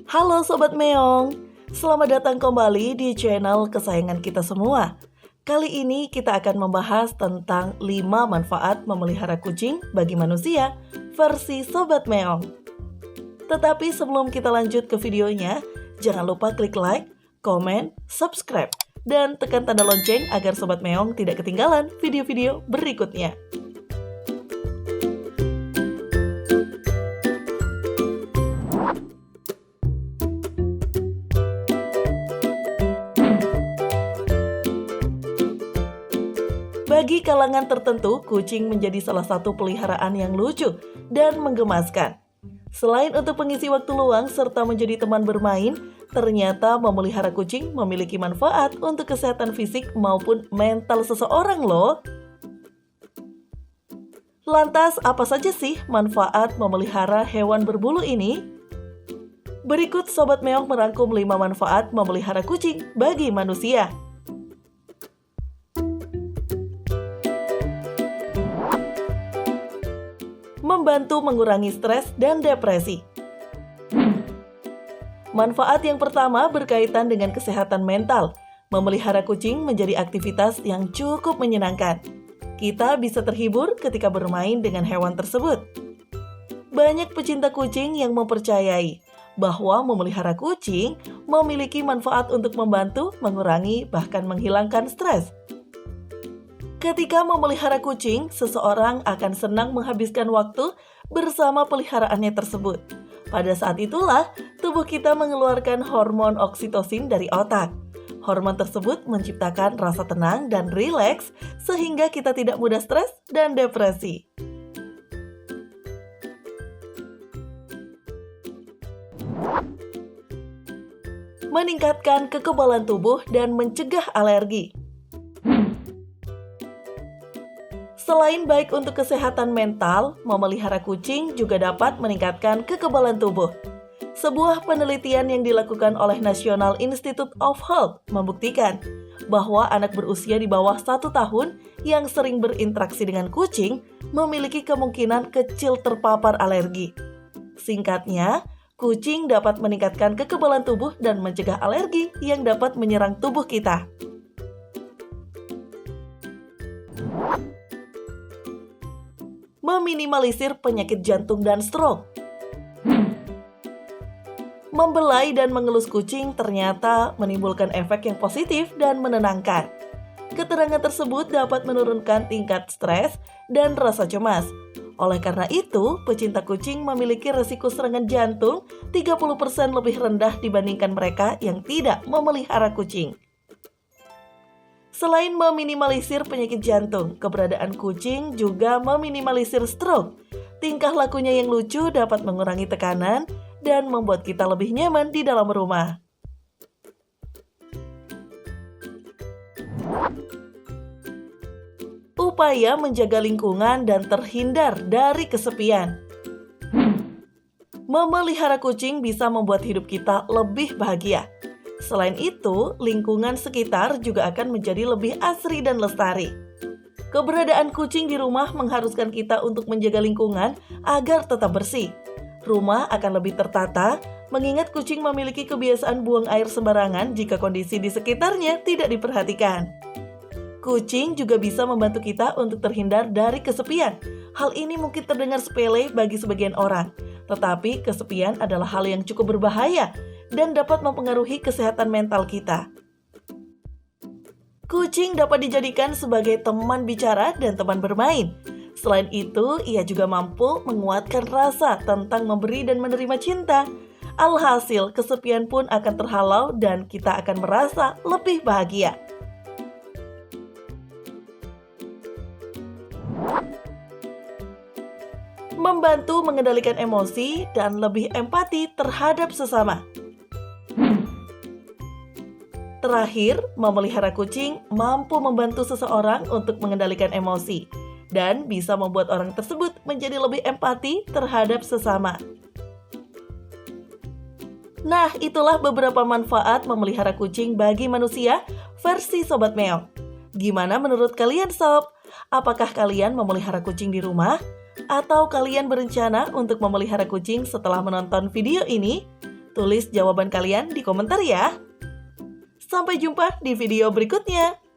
Halo Sobat Meong, selamat datang kembali di channel kesayangan kita semua. Kali ini kita akan membahas tentang 5 manfaat memelihara kucing bagi manusia versi Sobat Meong. Tetapi sebelum kita lanjut ke videonya, jangan lupa klik like, komen, subscribe, dan tekan tanda lonceng agar Sobat Meong tidak ketinggalan video-video berikutnya. Bagi kalangan tertentu, kucing menjadi salah satu peliharaan yang lucu dan menggemaskan. Selain untuk pengisi waktu luang serta menjadi teman bermain, ternyata memelihara kucing memiliki manfaat untuk kesehatan fisik maupun mental seseorang loh. Lantas, apa saja sih manfaat memelihara hewan berbulu ini? Berikut Sobat Meong merangkum 5 manfaat memelihara kucing bagi manusia. Membantu mengurangi stres dan depresi. Manfaat yang pertama berkaitan dengan kesehatan mental. Memelihara kucing menjadi aktivitas yang cukup menyenangkan. Kita bisa terhibur ketika bermain dengan hewan tersebut. Banyak pecinta kucing yang mempercayai bahwa memelihara kucing memiliki manfaat untuk membantu mengurangi bahkan menghilangkan stres. Ketika memelihara kucing, seseorang akan senang menghabiskan waktu bersama peliharaannya tersebut. Pada saat itulah, tubuh kita mengeluarkan hormon oksitosin dari otak. Hormon tersebut menciptakan rasa tenang dan rileks sehingga kita tidak mudah stres dan depresi. Meningkatkan kekebalan tubuh dan mencegah alergi. Selain baik untuk kesehatan mental, memelihara kucing juga dapat meningkatkan kekebalan tubuh. Sebuah penelitian yang dilakukan oleh National Institute of Health membuktikan bahwa anak berusia di bawah 1 tahun yang sering berinteraksi dengan kucing memiliki kemungkinan kecil terpapar alergi. Singkatnya, kucing dapat meningkatkan kekebalan tubuh dan mencegah alergi yang dapat menyerang tubuh kita. Meminimalisir penyakit jantung dan stroke. Membelai dan mengelus kucing ternyata menimbulkan efek yang positif dan menenangkan. Keterangan tersebut dapat menurunkan tingkat stres dan rasa cemas. Oleh karena itu, pecinta kucing memiliki risiko serangan jantung 30% lebih rendah dibandingkan mereka yang tidak memelihara kucing. Selain meminimalisir penyakit jantung, keberadaan kucing juga meminimalisir stroke. Tingkah lakunya yang lucu dapat mengurangi tekanan dan membuat kita lebih nyaman di dalam rumah. Upaya menjaga lingkungan dan terhindar dari kesepian. Memelihara kucing bisa membuat hidup kita lebih bahagia. Selain itu, lingkungan sekitar juga akan menjadi lebih asri dan lestari. Keberadaan kucing di rumah mengharuskan kita untuk menjaga lingkungan agar tetap bersih. Rumah akan lebih tertata, mengingat kucing memiliki kebiasaan buang air sembarangan jika kondisi di sekitarnya tidak diperhatikan. Kucing juga bisa membantu kita untuk terhindar dari kesepian. Hal ini mungkin terdengar sepele bagi sebagian orang, tetapi kesepian adalah hal yang cukup berbahaya dan dapat mempengaruhi kesehatan mental kita. Kucing dapat dijadikan sebagai teman bicara dan teman bermain. Selain itu, ia juga mampu menguatkan rasa tentang memberi dan menerima cinta. Alhasil, kesepian pun akan terhalau dan kita akan merasa lebih bahagia. Membantu mengendalikan emosi dan lebih empati terhadap sesama. Terakhir, memelihara kucing mampu membantu seseorang untuk mengendalikan emosi dan bisa membuat orang tersebut menjadi lebih empati terhadap sesama. Nah, itulah beberapa manfaat memelihara kucing bagi manusia versi Sobat Meong. Gimana menurut kalian Sob? Apakah kalian memelihara kucing di rumah? Atau kalian berencana untuk memelihara kucing setelah menonton video ini? Tulis jawaban kalian di komentar ya. Sampai jumpa di video berikutnya.